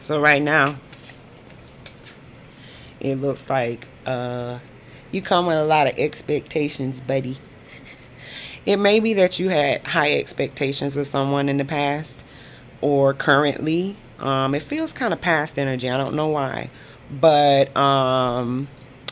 So right now, it looks like you come with a lot of expectations, buddy. It may be that you had high expectations of someone in the past or currently. It feels kind of past energy. I don't know why, but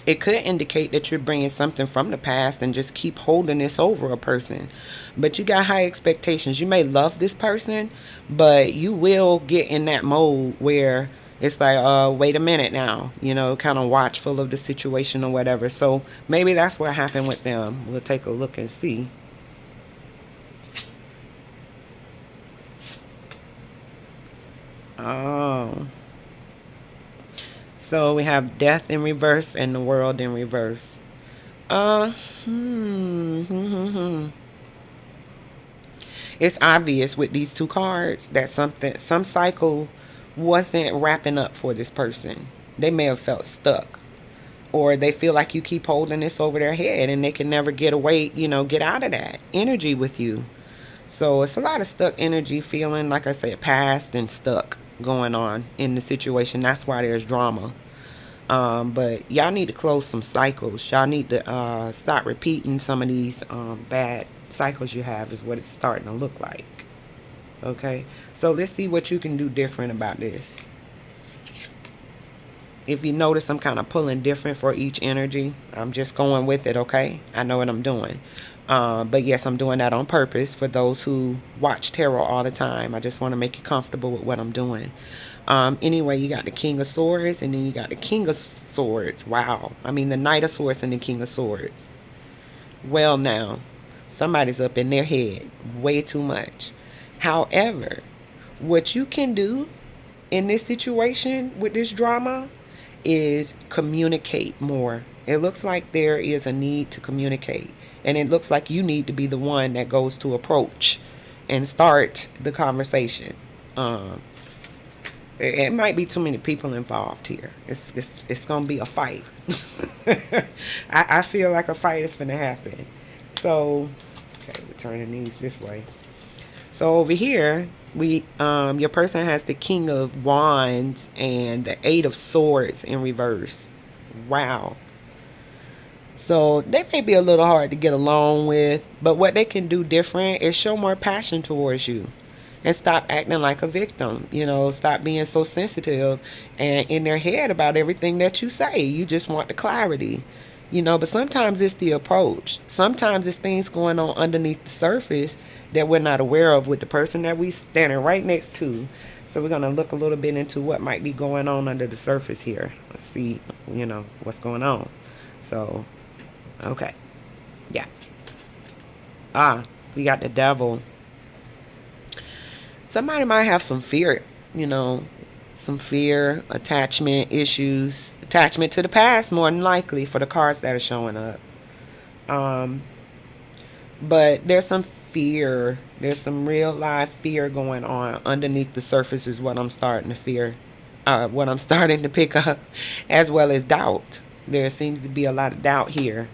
it could indicate that you're bringing something from the past and just keep holding this over a person. But you got high expectations. You may love this person, but you will get in that mode where it's like, wait a minute now, kind of watchful of the situation or whatever. So maybe that's what happened with them. We'll take a look and see. Oh. So we have death in reverse and the world in reverse. Uh, hmm, hmm, hmm, hmm. It's obvious with these two cards that some cycle wasn't wrapping up for this person. They may have felt stuck, or they feel like you keep holding this over their head and they can never get away, get out of that energy with you. So it's a lot of stuck energy, feeling like I said, past and stuck going on in the situation. That's why there's drama. But y'all need to close some cycles. Y'all need to stop repeating some of these bad cycles you have, is what it's starting to look like. Okay? So let's see what you can do different about this. If you notice, I'm kind of pulling different for each energy. I'm just going with it, okay? I know what I'm doing. But yes, I'm doing that on purpose for those who watch tarot all the time. I just want to make you comfortable with what I'm doing. Anyway, you got the King of Swords and then you got the King of Swords. Wow. I mean, the Knight of Swords and the King of Swords. Well, now, somebody's up in their head way too much. However, what you can do in this situation with this drama is communicate more. It looks like there is a need to communicate. And it looks like you need to be the one that goes to approach and start the conversation. It might be too many people involved here. It's gonna be a fight. I feel like a fight is gonna happen. So, okay, we're turning these this way. So over here, your person has the King of Wands and the Eight of Swords in reverse. Wow. So they may be a little hard to get along with, but what they can do different is show more passion towards you and stop acting like a victim. Stop being so sensitive and in their head about everything that you say. You just want the clarity. But sometimes it's the approach. Sometimes it's things going on underneath the surface that we're not aware of with the person that we standing right next to. So we're going to look a little bit into what might be going on under the surface here. Let's see, what's going on. So, okay. Yeah. We got the Devil. Somebody might have some fear, some fear, attachment issues, attachment to the past, more than likely, for the cards that are showing up. But there's some fear. There's some real live fear going on underneath the surface, is what I'm starting to fear. What I'm starting to pick up, as well as doubt. There seems to be a lot of doubt here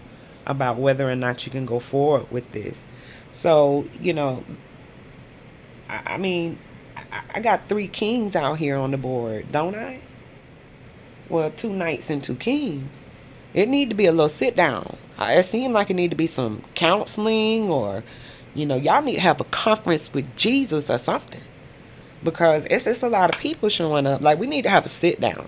about whether or not you can go forward with this. So, I mean, I got 3 kings out here on the board, don't I? Well, 2 knights and 2 kings. It need to be a little sit down. It seems like it need to be some counseling, or, y'all need to have a conference with Jesus or something. Because it's just a lot of people showing up. Like, we need to have a sit down.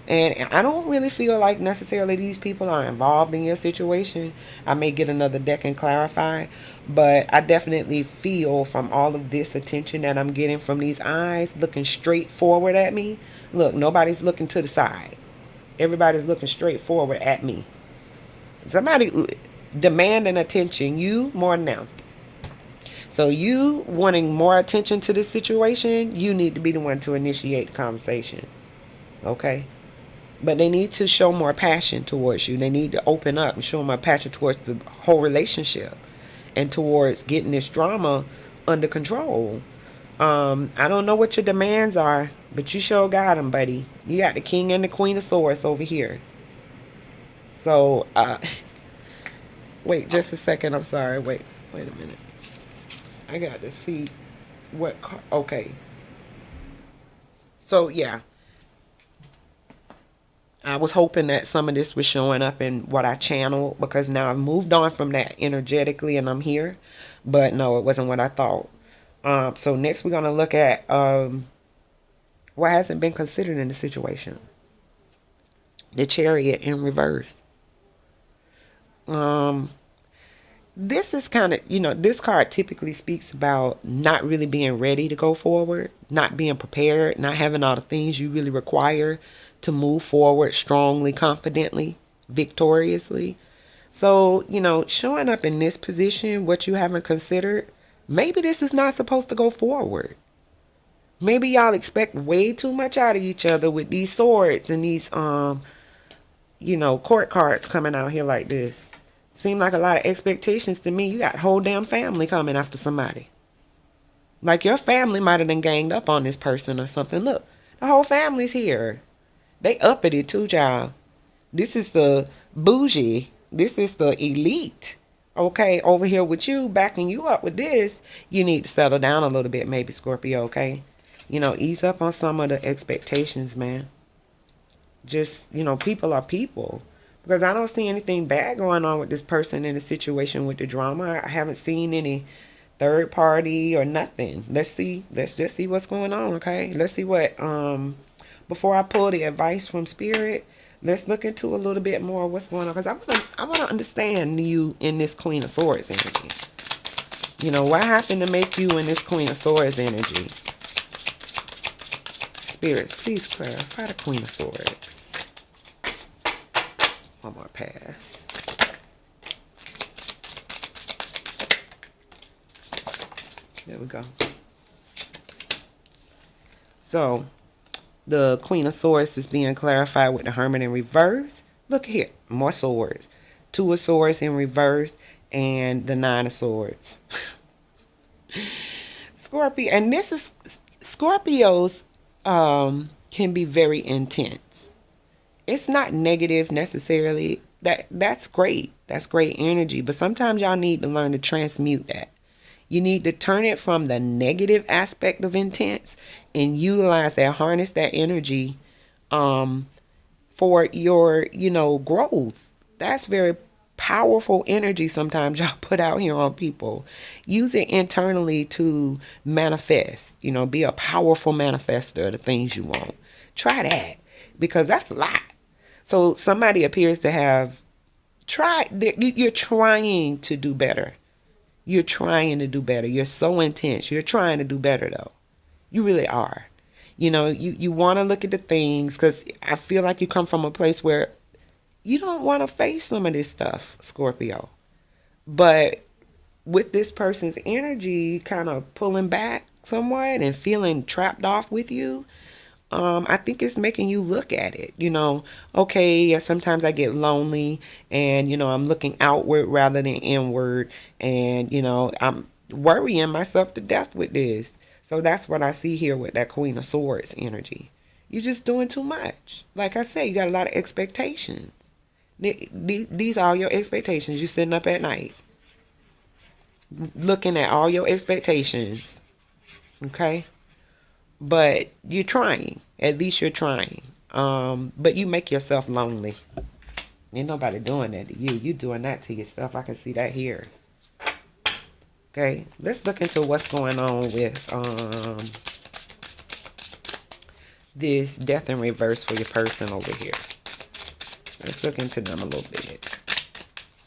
And I don't really feel like necessarily these people are involved in your situation. I may get another deck and clarify. But I definitely feel from all of this attention that I'm getting from these eyes looking straight forward at me. Look, nobody's looking to the side. Everybody's looking straight forward at me. Somebody demanding attention. You more than them. So you wanting more attention to this situation, you need to be the one to initiate the conversation. Okay? But they need to show more passion towards you. They need to open up and show more passion towards the whole relationship and towards getting this drama under control. I don't know what your demands are, but you sure got them, buddy. You got the King and the Queen of Swords over here. So, wait just a second. I'm sorry. Wait a minute. I got to see what. Okay. So yeah, I was hoping that some of this was showing up in what I channeled, because now I've moved on from that energetically and I'm here. But no, it wasn't what I thought. So next we're gonna look at what hasn't been considered in the situation. The Chariot in reverse. Um, this is kind of, this card typically speaks about not really being ready to go forward, not being prepared, not having all the things you really require to move forward strongly, confidently, victoriously. So, showing up in this position, what you haven't considered, maybe this is not supposed to go forward. Maybe y'all expect way too much out of each other with these swords and these court cards coming out here like this. Seem like a lot of expectations to me. You got whole damn family coming after somebody. Like your family might have been ganged up on this person or something. Look, the whole family's here. They uppity too, child. This is the bougie. This is the elite. Okay, over here with you, backing you up with this. You need to settle down a little bit, maybe, Scorpio, okay? Ease up on some of the expectations, man. Just, people are people. Because I don't see anything bad going on with this person in the situation with the drama. I haven't seen any third party or nothing. Let's just see what's going on, okay? Let's see what, before I pull the advice from Spirit, let's look into a little bit more what's going on. Because I want to understand you in this Queen of Swords energy. What happened to make you in this Queen of Swords energy? Spirits, please clarify the Queen of Swords. One more pass. There we go. So, the Queen of Swords is being clarified with the Hermit in reverse. Look here, more swords. Two of Swords in reverse and the Nine of Swords. Scorpio, and this is Scorpios can be very intense. It's not negative necessarily. That's great. That's great energy. But sometimes y'all need to learn to transmute that. You need to turn it from the negative aspect of intense and utilize that, harness that energy for your, growth. That's very powerful energy sometimes y'all put out here on people. Use it internally to manifest, be a powerful manifester of the things you want. Try that, because that's a lot. So somebody appears to have you're trying to do better. You're trying to do better. You're so intense. You're trying to do better, though. You really are. You want to look at the things, because I feel like you come from a place where you don't want to face some of this stuff, Scorpio. But with this person's energy kind of pulling back somewhat and feeling trapped off with you, I think it's making you look at it. Okay, sometimes I get lonely and, I'm looking outward rather than inward. And, I'm worrying myself to death with this. So that's what I see here with that Queen of Swords energy. You're just doing too much. Like I said, you got a lot of expectations. These are all your expectations. You're sitting up at night looking at all your expectations. Okay? But you're trying. At least you're trying. But you make yourself lonely. Ain't nobody doing that to you. You doing that to yourself. I can see that here. Okay, let's look into what's going on with this Death in reverse for your person over here. Let's look into them a little bit.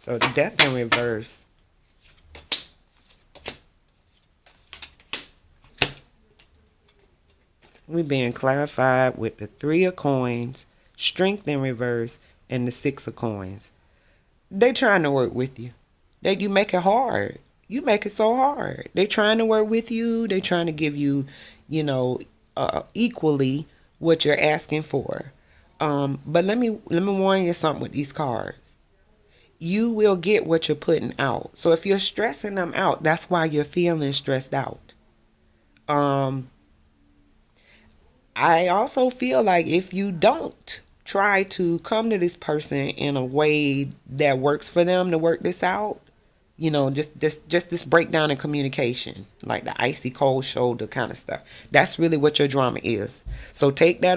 So the Death in reverse. We're being clarified with the Three of Coins, Strength in reverse, and the Six of Coins. They trying to work with you. You make it hard. You make it so hard. They trying to work with you. They trying to give you, equally what you're asking for. But let me warn you something with these cards. You will get what you're putting out. So if you're stressing them out, that's why you're feeling stressed out. I also feel like if you don't try to come to this person in a way that works for them to work this out, just this breakdown in communication, like the icy cold shoulder kind of stuff. That's really what your drama is. So take that